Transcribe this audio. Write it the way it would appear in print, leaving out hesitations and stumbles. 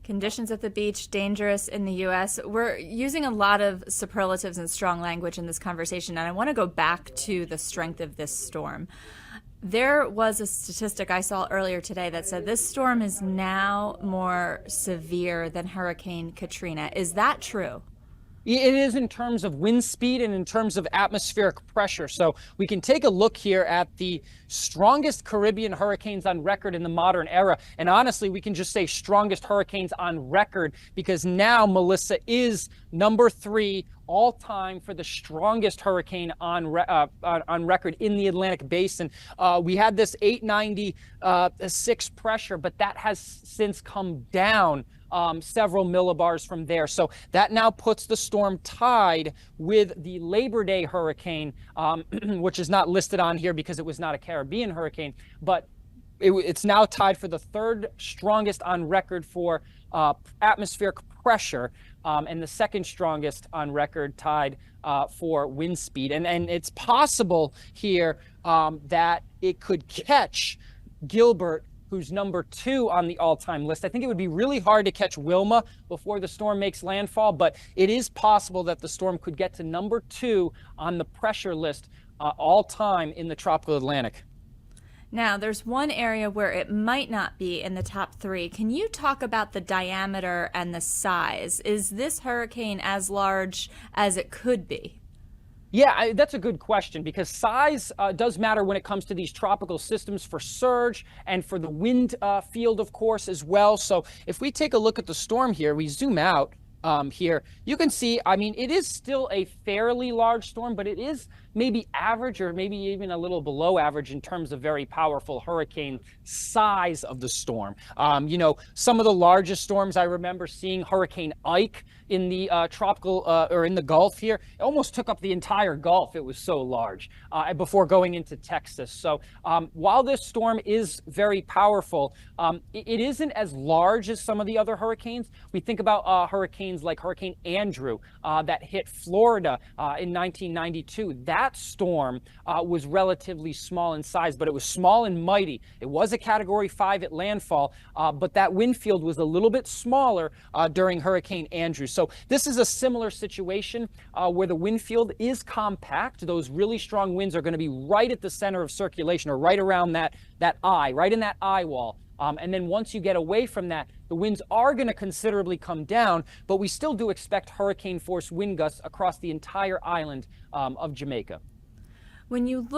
Conditions at the beach, dangerous in the U.S. We're using a lot of superlatives and strong language in this conversation, and I want to go back to the strength of this storm. There was a statistic I saw earlier today that said this storm is now more severe than Hurricane Katrina. Is that true? It is in terms of wind speed and in terms of atmospheric pressure. So we can take a look here at the strongest Caribbean hurricanes on record in the modern era. And honestly, we can just say strongest hurricanes on record because now Melissa is number 3 all time for the strongest hurricane on record in the Atlantic Basin. We had this 896 pressure, but that has since come down several millibars from there. So that now puts the storm tied with the Labor Day hurricane, which is not listed on here because it was not a Caribbean hurricane, but it's now tied for the 3rd strongest on record for atmospheric pressure, and the 2nd strongest on record tied for wind speed. And it's possible here that it could catch Gilbert, who's number 2 on the all-time list. I think it would be really hard to catch Wilma before the storm makes landfall, but it is possible that the storm could get to number 2 on the pressure list all-time in the tropical Atlantic. Now, there's one area where it might not be in the top 3. Can you talk about the diameter and the size? Is this hurricane as large as it could be? Yeah, that's a good question because size does matter when it comes to these tropical systems for surge and for the wind field, of course, as well. So if we take a look at the storm here, we zoom out here, you can see, I mean, it is still a fairly large storm, but it is maybe average or maybe even a little below average in terms of very powerful hurricane size of the storm. You know, some of the largest storms I remember seeing, Hurricane Ike in the tropical or in the Gulf here, it almost took up the entire Gulf. It was so large before going into Texas. So while this storm is very powerful, it isn't as large as some of the other hurricanes. We think about hurricanes like Hurricane Andrew that hit Florida in 1992. That storm was relatively small in size, but it was small and mighty. It was a Category 5 at landfall, but that wind field was a little bit smaller during Hurricane Andrew. So this is a similar situation where the wind field is compact. Those really strong winds are going to be right at the center of circulation or right around that eye, right in that eye wall. And then once you get away from that, the winds are going to considerably come down, but we still do expect hurricane force wind gusts across the entire island of Jamaica. When you look